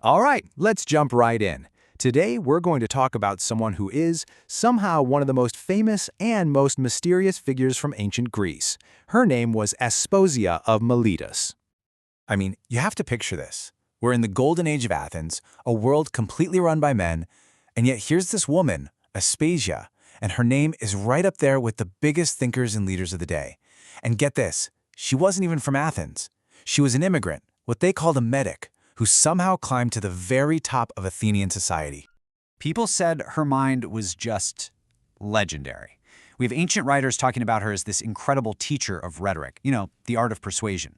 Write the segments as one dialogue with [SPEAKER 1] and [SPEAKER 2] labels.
[SPEAKER 1] All right, let's jump right in. Today, we're going to talk about someone who is, somehow, one of the most famous and most mysterious figures from ancient Greece. Her name was Aspasia of Miletus. I mean, you have to picture this. We're in the golden age of Athens, a world completely run by men, and yet here's this woman, Aspasia, and her name is right up there with the biggest thinkers and leaders of the day. And get this, she wasn't even from Athens. She was an immigrant, what they called a medic, who somehow climbed to the very top of Athenian society.
[SPEAKER 2] People said her mind was just legendary. We have ancient writers talking about her as this incredible teacher of rhetoric, the art of persuasion.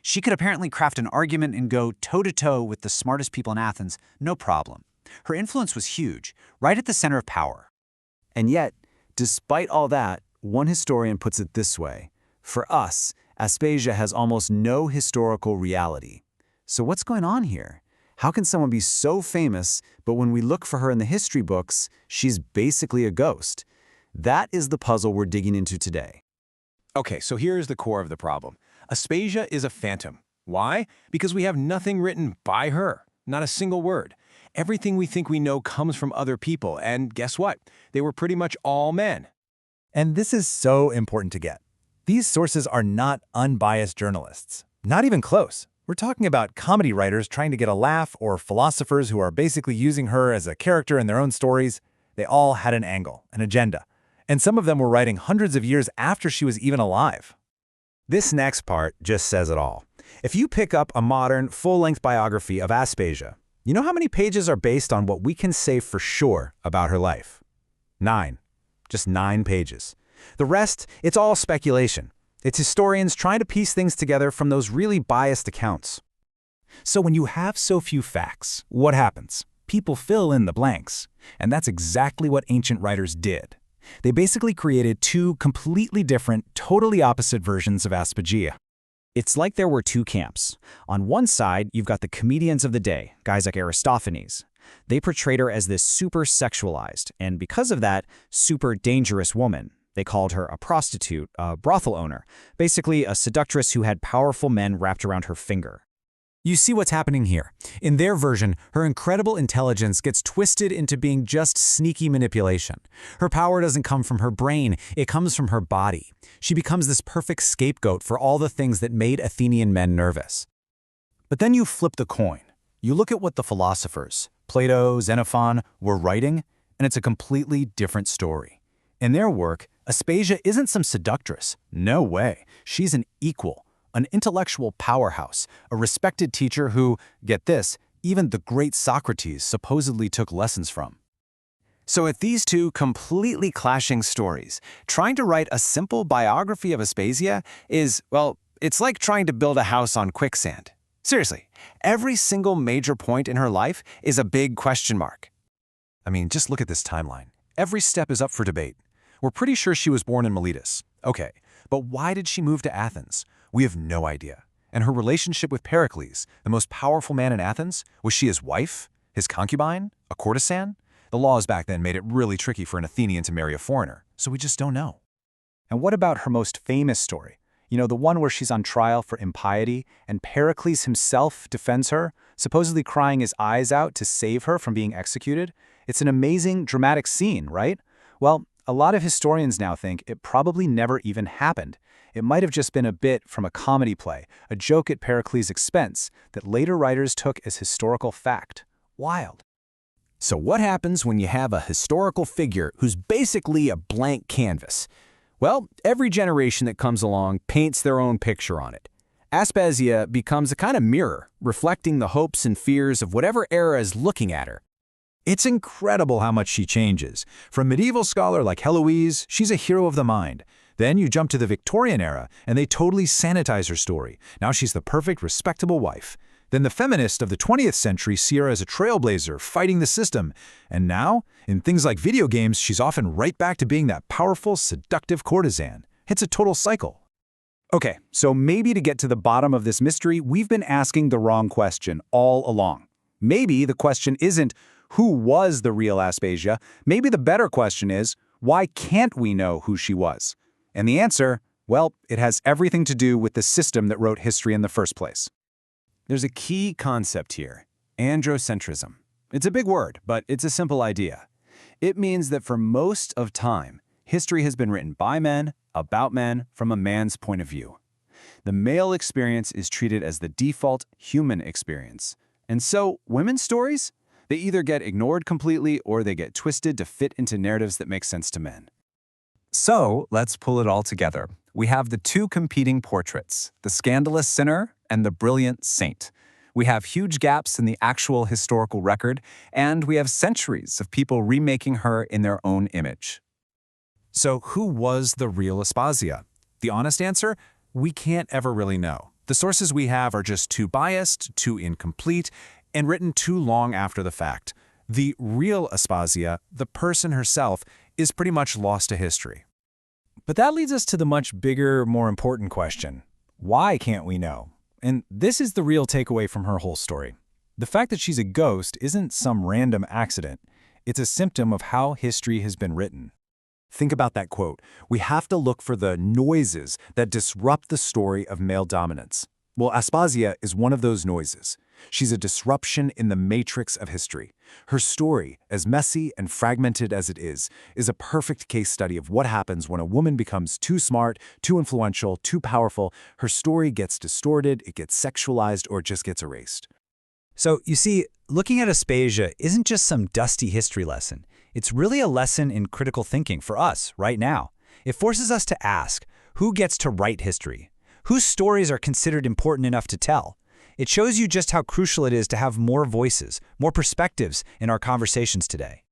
[SPEAKER 2] She could apparently craft an argument and go toe-to-toe with the smartest people in Athens, no problem. Her influence was huge, right at the center of power.
[SPEAKER 3] And yet, despite all that, one historian puts it this way: for us, Aspasia has almost no historical reality. So what's going on here? How can someone be so famous, but when we look for her in the history books, she's basically a ghost? That is the puzzle we're digging into today.
[SPEAKER 1] Okay, so here's the core of the problem. Aspasia is a phantom. Why? Because we have nothing written by her, not a single word. Everything we think we know comes from other people, and guess what? They were pretty much all men. And this is so important to get. These sources are not unbiased journalists. Not even close. We're talking about comedy writers trying to get a laugh or philosophers who are basically using her as a character in their own stories. They all had an angle, an agenda. And some of them were writing hundreds of years after she was even alive. This next part just says it all. If you pick up a modern, full-length biography of Aspasia, you know how many pages are based on what we can say for sure about her life? 9. Just 9 pages. The rest, it's all speculation. It's historians trying to piece things together from those really biased accounts. So when you have so few facts, what happens? People fill in the blanks. And that's exactly what ancient writers did. They basically created two completely different, totally opposite versions of Aspasia.
[SPEAKER 3] It's like there were two camps. On one side, you've got the comedians of the day, guys like Aristophanes. They portrayed her as this super sexualized, and because of that, super dangerous woman. They called her a prostitute, a brothel owner, basically a seductress who had powerful men wrapped around her finger.
[SPEAKER 1] You see what's happening here. In their version, her incredible intelligence gets twisted into being just sneaky manipulation. Her power doesn't come from her brain, it comes from her body. She becomes this perfect scapegoat for all the things that made Athenian men nervous. But then you flip the coin. You look at what the philosophers, Plato, Xenophon, were writing, and it's a completely different story. In their work, Aspasia isn't some seductress. No way. She's an equal, an intellectual powerhouse, a respected teacher who, get this, even the great Socrates supposedly took lessons from. So at these two completely clashing stories, trying to write a simple biography of Aspasia is, well, it's like trying to build a house on quicksand. Seriously, every single major point in her life is a big question mark. I mean, just look at this timeline. Every step is up for debate. We're pretty sure she was born in Miletus. Okay, but why did she move to Athens? We have no idea. And her relationship with Pericles, the most powerful man in Athens, was she his wife? His concubine? A courtesan? The laws back then made it really tricky for an Athenian to marry a foreigner, so we just don't know.
[SPEAKER 3] And what about her most famous story? The one where she's on trial for impiety, and Pericles himself defends her, supposedly crying his eyes out to save her from being executed? It's an amazing, dramatic scene, right? Well, a lot of historians now think it probably never even happened. It might have just been a bit from a comedy play, a joke at Pericles' expense that later writers took as historical fact. Wild.
[SPEAKER 1] So what happens when you have a historical figure who's basically a blank canvas? Well, every generation that comes along paints their own picture on it. Aspasia becomes a kind of mirror, reflecting the hopes and fears of whatever era is looking at her. It's incredible how much she changes. From medieval scholar like Heloise, she's a hero of the mind. Then you jump to the Victorian era, and they totally sanitize her story. Now she's the perfect, respectable wife. Then the feminists of the 20th century see her as a trailblazer, fighting the system. And now, in things like video games, she's often right back to being that powerful, seductive courtesan. It's a total cycle.
[SPEAKER 3] Okay, so maybe to get to the bottom of this mystery, we've been asking the wrong question all along. Maybe the question isn't, who was the real Aspasia? Maybe the better question is, why can't we know who she was? And the answer, well, it has everything to do with the system that wrote history in the first place.
[SPEAKER 1] There's a key concept here.
[SPEAKER 4] Androcentrism. It's a big word, but it's a simple idea. It means that for most of time, history has been written by men, about men, from a man's point of view. The male experience is treated as the default human experience. And so, women's stories? They either get ignored completely or they get twisted to fit into narratives that make sense to men.
[SPEAKER 3] So, let's pull it all together. We have the two competing portraits, the scandalous sinner and the brilliant saint. We have huge gaps in the actual historical record, and we have centuries of people remaking her in their own image.
[SPEAKER 1] So who was the real Aspasia? The honest answer? We can't ever really know. The sources we have are just too biased, too incomplete, and written too long after the fact. The real Aspasia, the person herself, is pretty much lost to history.
[SPEAKER 3] But that leads us to the much bigger, more important question. Why can't we know? And this is the real takeaway from her whole story. The fact that she's a ghost isn't some random accident. It's a symptom of how history has been written.
[SPEAKER 1] Think about that quote. We have to look for the noises that disrupt the story of male dominance. Well, Aspasia is one of those noises. She's a disruption in the matrix of history. Her story, as messy and fragmented as it is a perfect case study of what happens when a woman becomes too smart, too influential, too powerful. Her story gets distorted, it gets sexualized, or it just gets erased.
[SPEAKER 5] So, you see, looking at Aspasia isn't just some dusty history lesson. It's really a lesson in critical thinking for us, right now. It forces us to ask, who gets to write history? Whose stories are considered important enough to tell? It shows you just how crucial it is to have more voices, more perspectives in our conversations today.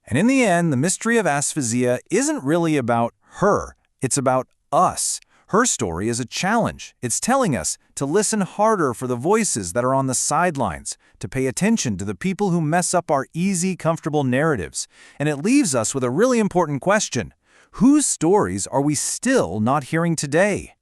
[SPEAKER 4] And in the end, the mystery of Aspasia isn't really about her. It's about us. Her story is a challenge. It's telling us to listen harder for the voices that are on the sidelines, to pay attention to the people who mess up our easy, comfortable narratives. And it leaves us with a really important question. Whose stories are we still not hearing today?